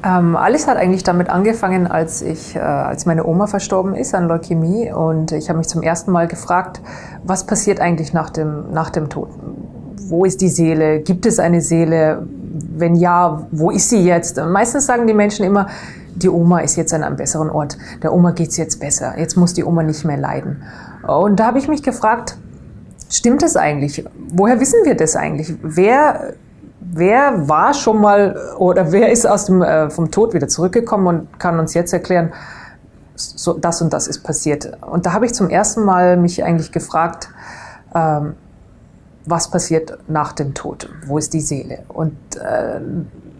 Alles hat eigentlich damit angefangen, als meine Oma verstorben ist an Leukämie, und ich habe mich zum ersten Mal gefragt, was passiert eigentlich nach dem Tod? Wo ist die Seele? Gibt es eine Seele? Wenn ja, wo ist sie jetzt? Meistens sagen die Menschen immer, die Oma ist jetzt an einem besseren Ort. Der Oma geht's jetzt besser. Jetzt muss die Oma nicht mehr leiden. Und da habe ich mich gefragt, stimmt das eigentlich? Woher wissen wir das eigentlich? Wer war schon mal oder wer ist vom Tod wieder zurückgekommen und kann uns jetzt erklären, so das und das ist passiert? Und da habe ich zum ersten Mal mich eigentlich gefragt, was passiert nach dem Tod? Wo ist die Seele? Und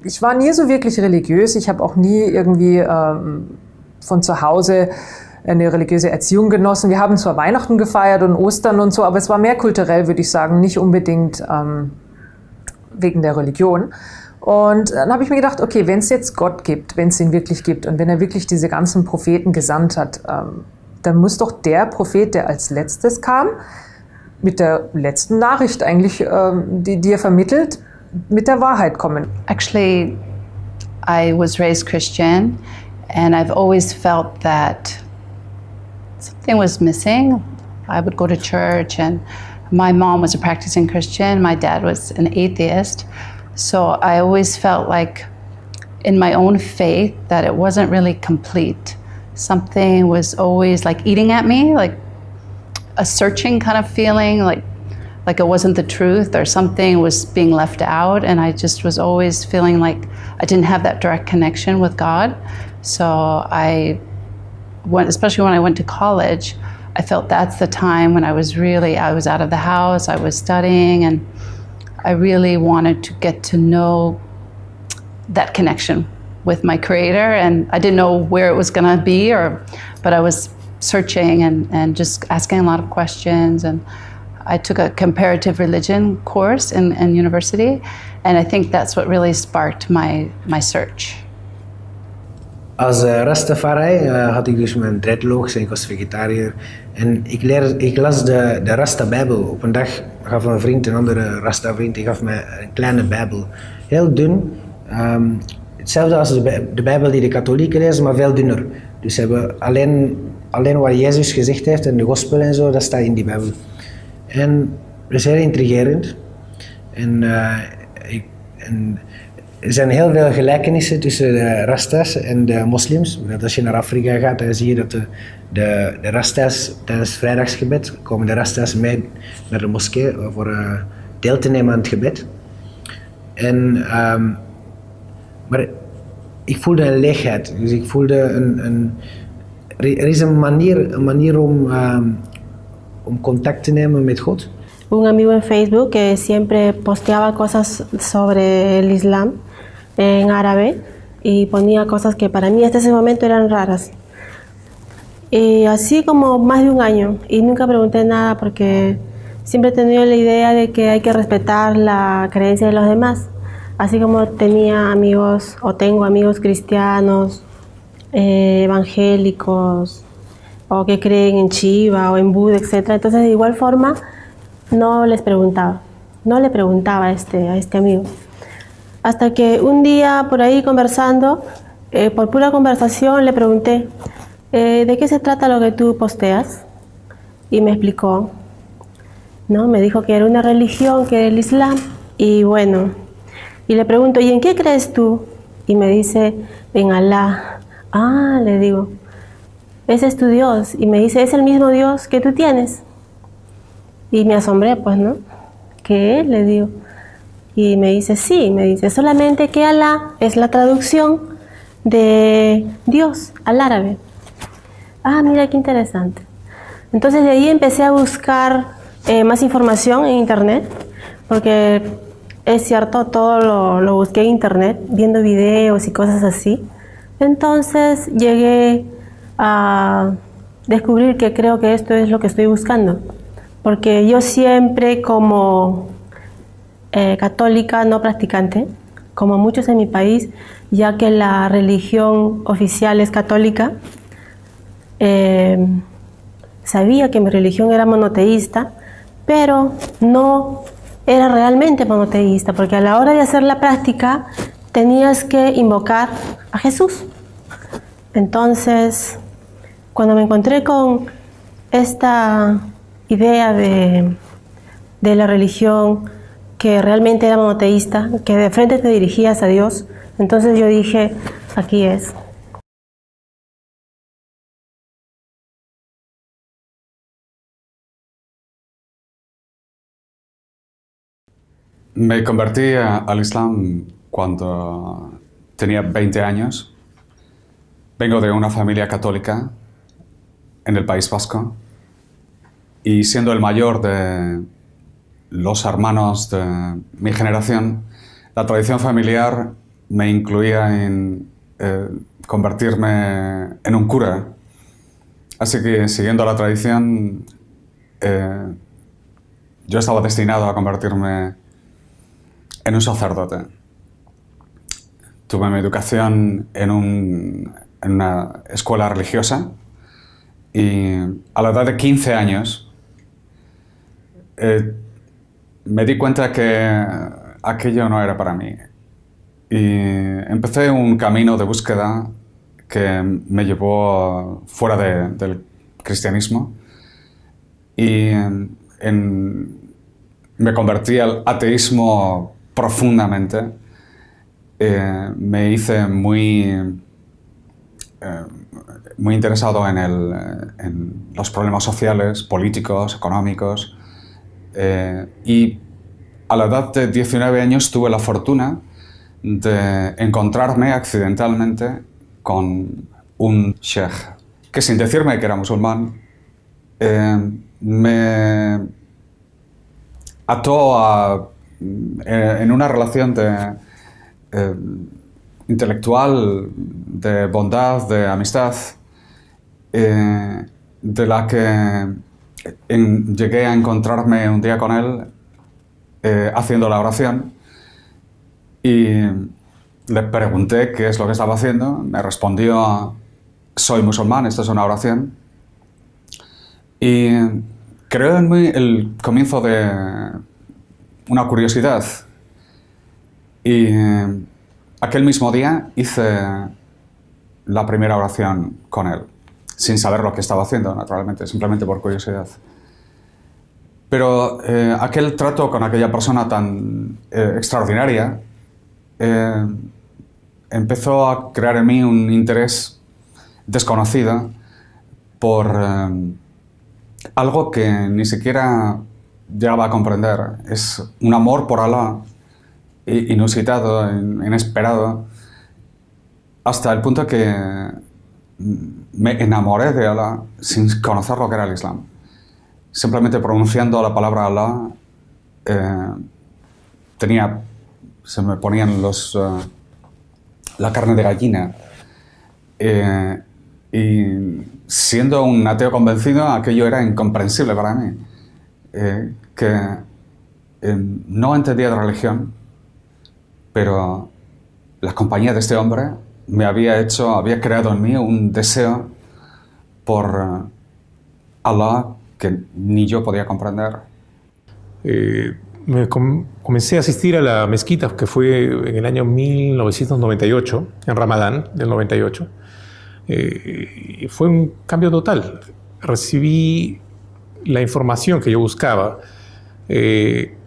ich war nie so wirklich religiös. Ich habe auch nie irgendwie von zu Hause eine religiöse Erziehung genossen. Wir haben zwar Weihnachten gefeiert und Ostern und so, aber es war mehr kulturell, würde ich sagen, nicht unbedingt wegen der Religion. Und dann habe ich mir gedacht, okay, wenn es jetzt Gott gibt, wenn es ihn wirklich gibt und wenn er wirklich diese ganzen Propheten gesandt hat, dann muss doch der Prophet, der als letztes kam, mit der letzten Nachricht eigentlich, die er vermittelt, mit der Wahrheit kommen. Actually, I was raised Christian, and I've always felt that something was missing. I would go to church, and my mom was a practicing Christian, my dad was an atheist. So I always felt like in my own faith that it wasn't really complete. Something was always like eating at me, like a searching kind of feeling, like it wasn't the truth or something was being left out. And I just was always feeling like I didn't have that direct connection with God. So especially when I went to college, I felt that's the time when I was out of the house, I was studying, and I really wanted to get to know that connection with my Creator. And I didn't know where it was gonna be, but I was searching and just asking a lot of questions. And I took a comparative religion course in university, and I think that's what really sparked my search. Als Rastafari had ik dus mijn dreadlocks en ik was vegetariër. En ik las de Rasta-bijbel. Op een dag gaf een vriend, een andere Rasta-vriend, die gaf mij een kleine bijbel. Heel dun. Hetzelfde als de bijbel die de katholieken lezen, maar veel dunner. Dus ze hebben alleen wat Jezus gezegd heeft en de gospel en zo, dat staat in die bijbel. En dat is heel intrigerend. En er zijn heel veel gelijkenissen tussen de Rastas en de moslims. Als je naar Afrika gaat, dan zie je dat de Rastas tijdens vrijdagsgebed komen de Rastas mee naar de moskee voor deel te nemen aan het gebed. Maar ik voelde een leegheid. Dus ik voelde er is een manier om contact te nemen met God. Un amigo en Facebook que siempre posteaba cosas sobre el Islam en árabe y ponía cosas que para mí hasta ese momento eran raras. Y así como más de un año, y nunca pregunté nada porque siempre he tenido la idea de que hay que respetar la creencia de los demás. Así como tenía amigos o tengo amigos cristianos, evangélicos, o que creen en Shiva o en Buda, etc. Entonces de igual forma no le preguntaba a este amigo. Hasta que un día por ahí conversando, por pura conversación le pregunté, ¿de qué se trata lo que tú posteas? Y me explicó, ¿no? Me dijo que era una religión, que era el Islam, y bueno, y le pregunto, ¿y en qué crees tú? Y me dice, en Alá. Ah, le digo, ese es tu Dios. Y me dice, ¿es el mismo Dios que tú tienes? Y me asombré, pues, ¿no? ¿Qué? Le digo. Y me dice, sí, me dice, solamente que Alá es la traducción de Dios al árabe. Ah, mira qué interesante. Entonces de ahí empecé a buscar más información en internet, porque es cierto, todo lo busqué en internet, viendo videos y cosas así. Entonces llegué a descubrir que creo que esto es lo que estoy buscando. Porque yo siempre como católica no practicante, como muchos en mi país, ya que la religión oficial es católica, sabía que mi religión era monoteísta, pero no era realmente monoteísta, porque a la hora de hacer la práctica tenías que invocar a Jesús. Entonces, cuando me encontré con esta idea de la religión, que realmente era monoteísta, que de frente te dirigías a Dios, entonces yo dije, aquí es. Me convertí al Islam cuando tenía 20 años. Vengo de una familia católica en el País Vasco y siendo el mayor de los hermanos de mi generación, la tradición familiar me incluía en convertirme en un cura. Así que, siguiendo la tradición, yo estaba destinado a convertirme en un sacerdote. Tuve mi educación en una escuela religiosa y a la edad de 15 años me di cuenta que aquello no era para mí. Y empecé un camino de búsqueda que me llevó fuera del cristianismo y me convertí al ateísmo profundamente. Me hice muy interesado en los problemas sociales, políticos, económicos. Y a la edad de 19 años tuve la fortuna de encontrarme accidentalmente con un sheikh que, sin decirme que era musulmán, me ató en una relación intelectual, de bondad, de amistad, de la que llegué a encontrarme un día con él haciendo la oración y le pregunté qué es lo que estaba haciendo. Me respondió: soy musulmán, esto es una oración. Y creó en mí el comienzo de una curiosidad. Y aquel mismo día hice la primera oración con él, sin saber lo que estaba haciendo, naturalmente, simplemente por curiosidad. Pero aquel trato con aquella persona tan extraordinaria empezó a crear en mí un interés desconocido por algo que ni siquiera llegaba a comprender. Es un amor por Alá inusitado, inesperado, hasta el punto que me enamoré de Alá sin conocer lo que era el Islam. Simplemente pronunciando la palabra Alá, se me ponían la carne de gallina. Y siendo un ateo convencido, aquello era incomprensible para mí. Que no entendía de religión, pero la compañía de este hombre había creado en mí un deseo por Alá que ni yo podía comprender. Comencé a asistir a la mezquita, que fue en el año 1998, en Ramadán del 98. Y fue un cambio total. Recibí la información que yo buscaba.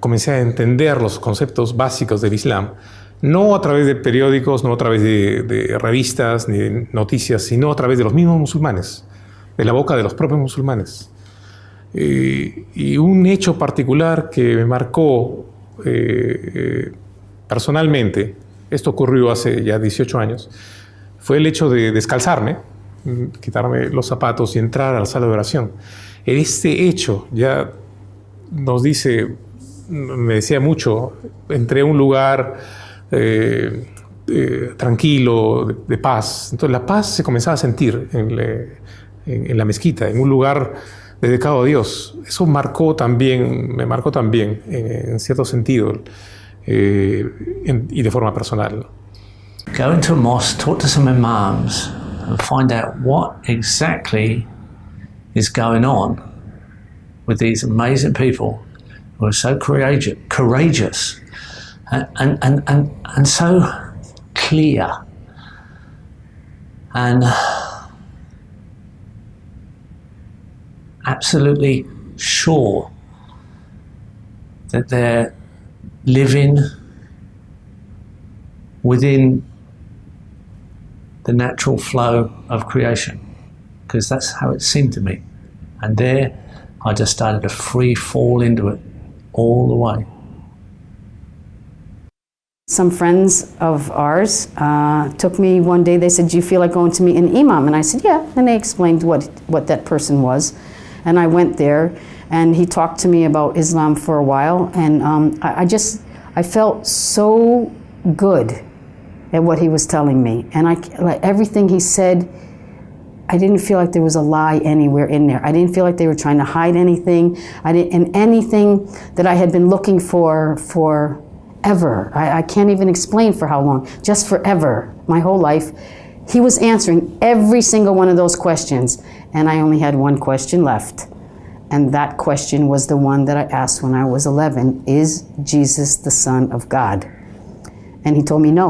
Comencé a entender los conceptos básicos del Islam, no a través de periódicos, no a través de revistas ni de noticias, sino a través de los mismos musulmanes, de la boca de los propios musulmanes. Y un hecho particular que me marcó personalmente, esto ocurrió hace ya 18 años, fue el hecho de descalzarme, quitarme los zapatos y entrar a la sala de oración. Este hecho ya nos dice, me decía mucho, entré a un lugar tranquilo, de paz. Entonces la paz se comenzaba a sentir en la mezquita, en un lugar dedicado a Dios. Eso me marcó también en cierto sentido y de forma personal. Go into a mosque, talk to some imams and find out what exactly is going on with these amazing people who are so courageous and so clear. And absolutely sure that they're living within the natural flow of creation, because that's how it seemed to me. And there I just started to free fall into it all the way. Some friends of ours took me one day. They said, "Do you feel like going to meet an imam?" And I said, "Yeah." And they explained what that person was. And I went there, and he talked to me about Islam for a while. And I felt so good at what he was telling me. And like everything he said, I didn't feel like there was a lie anywhere in there. I didn't feel like they were trying to hide anything. And anything that I had been looking for ever. I can't even explain for how long, just forever, my whole life. He was answering every single one of those questions, and I only had one question left. And that question was the one that I asked when I was 11, is Jesus the Son of God? And he told me no.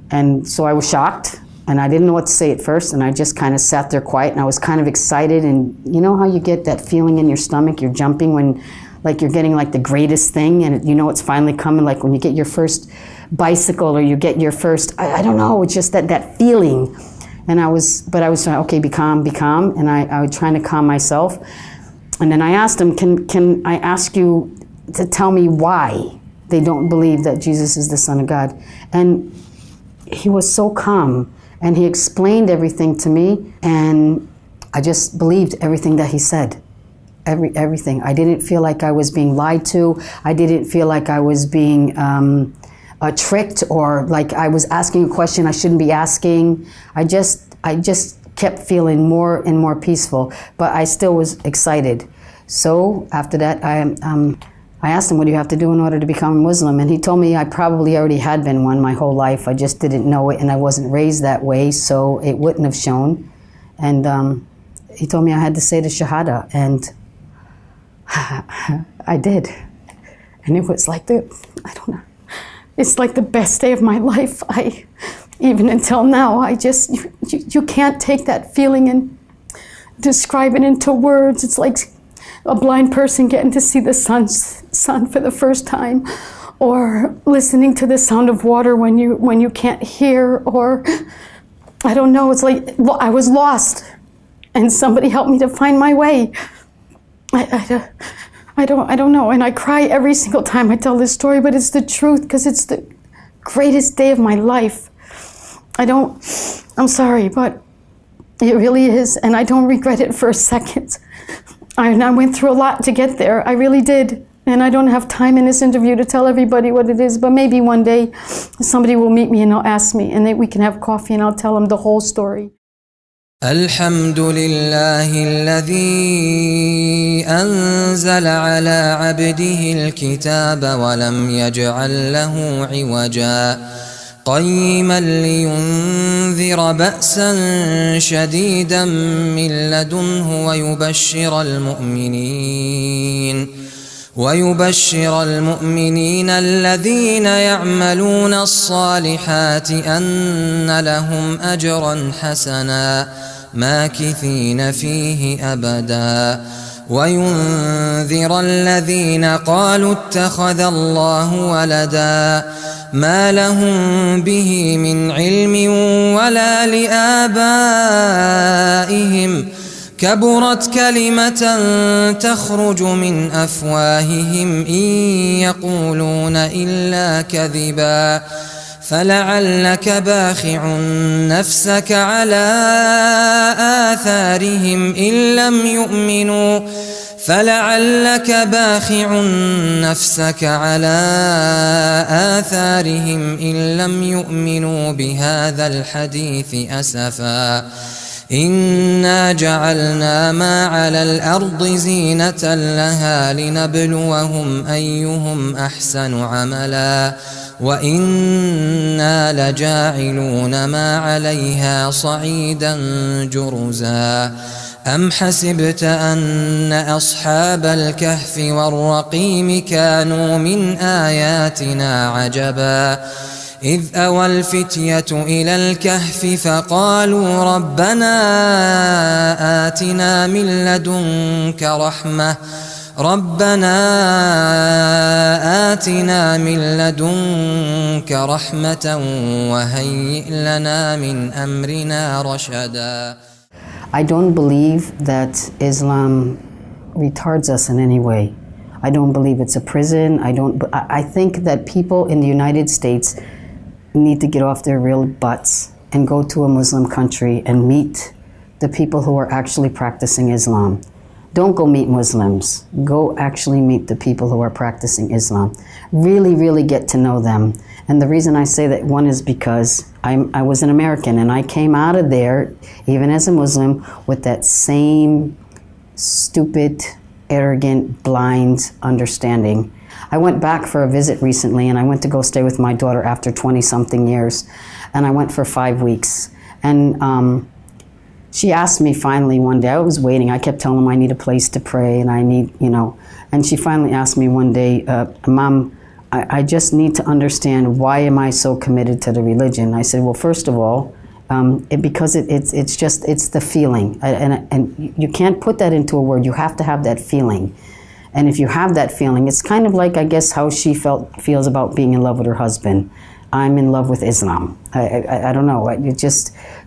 And so I was shocked, and I didn't know what to say at first, and I just kind of sat there quiet, and I was kind of excited, and you know how you get that feeling in your stomach, you're jumping when like you're getting like the greatest thing, and you know it's finally coming, like when you get your first bicycle or you get your first, I don't know, it's just that feeling. And I was trying, okay, be calm, and I was trying to calm myself. And then I asked him, can I ask you to tell me why they don't believe that Jesus is the Son of God? And he was so calm, and he explained everything to me, and I just believed everything that he said. Everything. I didn't feel like I was being lied to. I didn't feel like I was being tricked, or like I was asking a question I shouldn't be asking. I just kept feeling more and more peaceful, but I still was excited. So after that, I asked him, "What do you have to do in order to become a Muslim?" And he told me I probably already had been one my whole life. I just didn't know it, and I wasn't raised that way, so it wouldn't have shown. And he told me I had to say the Shahada, and I did. And it was like I don't know, it's like the best day of my life. Even until now, you can't take that feeling and describe it into words. It's like a blind person getting to see the sun for the first time, or listening to the sound of water when you can't hear, or I don't know, it's like I was lost and somebody helped me to find my way. I don't know, and I cry every single time I tell this story, but it's the truth, because it's the greatest day of my life. I'm sorry, but it really is, and I don't regret it for a second. I went through a lot to get there, I really did, and I don't have time in this interview to tell everybody what it is, but maybe one day somebody will meet me and they'll ask me, and then we can have coffee and I'll tell them the whole story. الحمد لله الذي أنزل على عبده الكتاب ولم يجعل له عوجا قيما لينذر بأسا شديدا من لدنه ويبشر المؤمنين الذين يعملون الصالحات أن لهم أجرا حسنا ماكثين فيه أبدا وينذر الذين قالوا اتخذ الله ولدا ما لهم به من علم ولا لآبائهم كبرت كلمة تخرج من أفواههم إن يقولون إلا كذبا فلعلك باخع نفسك على آثارهم إن لم يؤمنوا بهذا الحديث أسفا إنا جعلنا ما على الأرض زينة لها لنبلوهم أيهم أحسن عملا وإنا لجاعلون ما عليها صعيدا جرزا أم حسبت أن أصحاب الكهف والرقيم كانوا من آياتنا عجبا إذ أوى الفتية إلى الكهف فقالوا ربنا آتنا من لدنك رحمة وهيئ لنا من أمرنا رشدا. I don't believe that Islam retards us in any way. I don't believe it's a prison. I think that people in the United States need to get off their real butts and go to a Muslim country and meet the people who are actually practicing Islam. Don't go meet Muslims. Go actually meet the people who are practicing Islam. Really, really get to know them. And the reason I say that, one is because I was an American and I came out of there, even as a Muslim, with that same stupid, arrogant, blind understanding. I went back for a visit recently and I went to go stay with my daughter after 20-something years. And I went for 5 weeks. And she asked me finally one day, I was waiting, I kept telling her I need a place to pray and I need, and she finally asked me one day, Mom, I just need to understand, why am I so committed to the religion? I said, well, first of all, because it's the feeling. And you can't put that into a word, you have to have that feeling. And if you have that feeling, it's kind of like, I guess, how she feels about being in love with her husband. I'm in love with Islam. I don't know.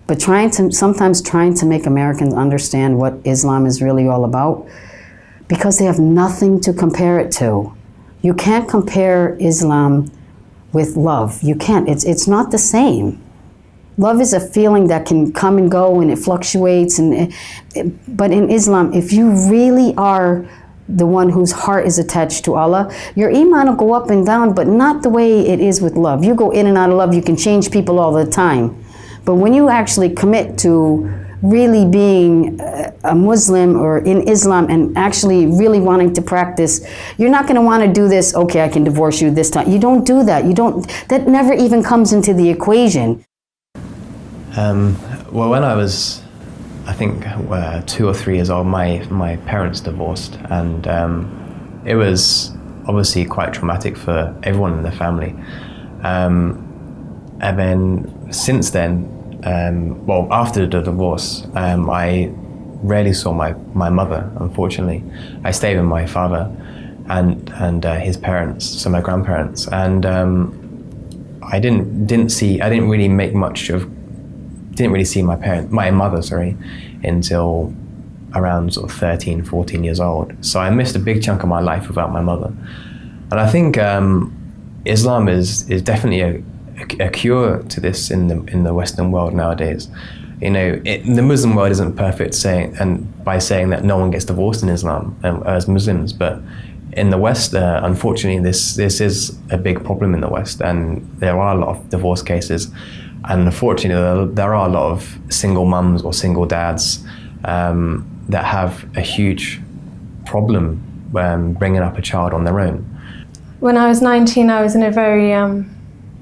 But sometimes trying to make Americans understand what Islam is really all about, because they have nothing to compare it to. You can't compare Islam with love. You can't. It's not the same. Love is a feeling that can come and go and it fluctuates. But in Islam, if you really are the one whose heart is attached to Allah, your iman will go up and down, but not the way it is with love. You go in and out of love, you can change people all the time. But when you actually commit to really being a Muslim or in Islam and actually really wanting to practice, you're not going to want to do this, okay, I can divorce you this time. You don't do that. That never even comes into the equation. Well, when I was, I think, 2 or 3 years old, my parents divorced, and it was obviously quite traumatic for everyone in the family. And then since then, after the divorce, I rarely saw my mother, unfortunately. I stayed with my father and his parents, so my grandparents, and I didn't really see my mother, until around sort of 13, 14 years old. So I missed a big chunk of my life without my mother. And I think Islam is definitely a cure to this in the Western world nowadays. The Muslim world isn't perfect by saying that no one gets divorced in Islam as Muslims, but in the West, unfortunately, this is a big problem in the West, and there are a lot of divorce cases. And unfortunately, there are a lot of single mums or single dads that have a huge problem bringing up a child on their own. When I was 19, I was in a very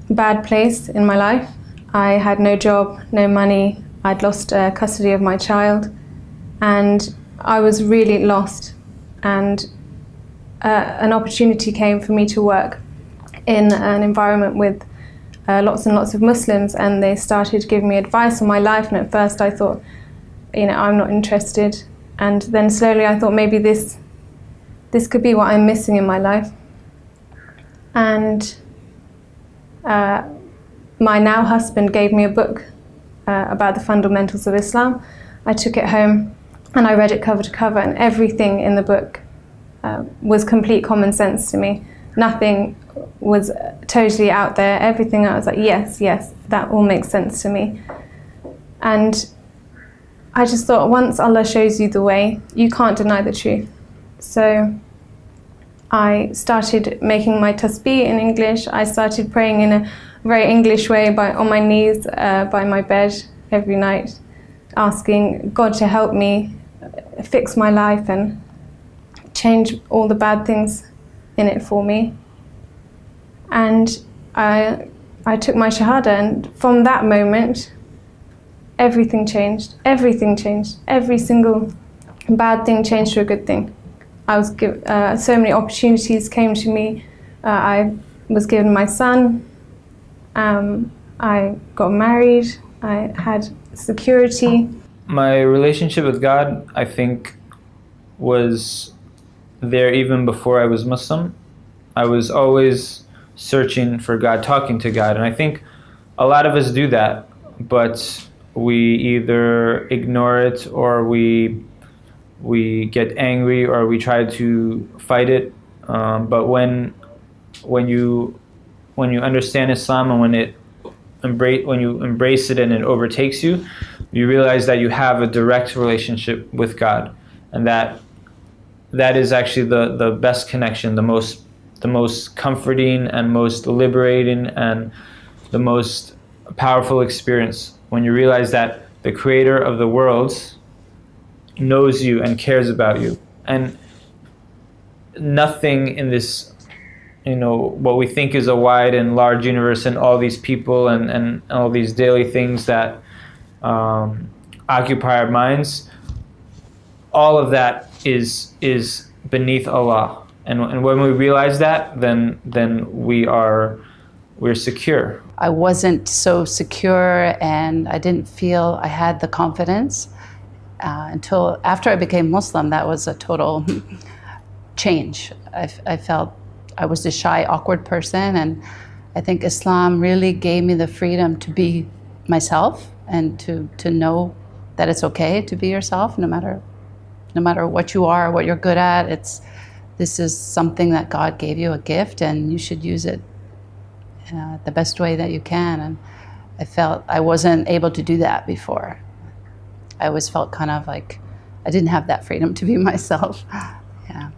bad place in my life. I had no job, no money. I'd lost custody of my child, and I was really lost. And an opportunity came for me to work in an environment with lots and lots of Muslims, and they started giving me advice on my life. And at first I thought, I'm not interested. And then slowly I thought, maybe this could be what I'm missing in my life. And my now husband gave me a book about the fundamentals of Islam. I took it home and I read it cover to cover, and everything in the book was complete common sense to me. Nothing was totally out there. Everything I was like, yes, that all makes sense to me. And I just thought, once Allah shows you the way, you can't deny the truth. So I started making my tasbih in English. I started praying in a very English way on my knees by my bed every night, asking God to help me fix my life and change all the bad things in it for me. And I took my Shahada, and from that moment, everything changed. Everything changed. Every single bad thing changed to a good thing. I was so many opportunities came to me. I was given my son. I got married. I had security. My relationship with God, I think, was there even before I was Muslim. I was always searching for God, talking to God, and I think a lot of us do that, but we either ignore it or we get angry or we try to fight it. But when you understand Islam and when you embrace it and it overtakes you, you realize that you have a direct relationship with God, and that is actually the best connection, the most comforting and most liberating and the most powerful experience, when you realize that the creator of the worlds knows you and cares about you. And nothing in this, what we think is a wide and large universe and all these people and all these daily things that occupy our minds, all of that is beneath Allah. And when we realize that, then we're secure. I wasn't so secure, and I didn't feel I had the confidence until after I became Muslim. That was a total change. I felt I was a shy, awkward person, and I think Islam really gave me the freedom to be myself and to know that it's okay to be yourself, no matter what you are, what you're good at. This is something that God gave you, a gift, and you should use it the best way that you can. And I felt I wasn't able to do that before. I always felt kind of like I didn't have that freedom to be myself. Yeah.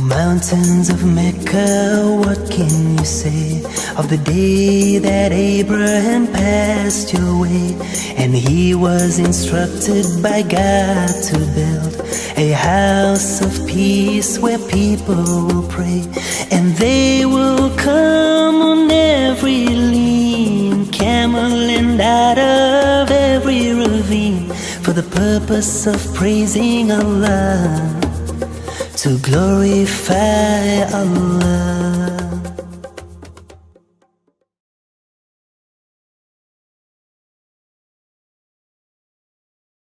Mountains of Mecca, what can you say of the day that Abraham passed your way, and he was instructed by God to build a house of peace where people will pray, and they will come on every lean camel and out of every ravine for the purpose of praising Allah, to glorify Allah.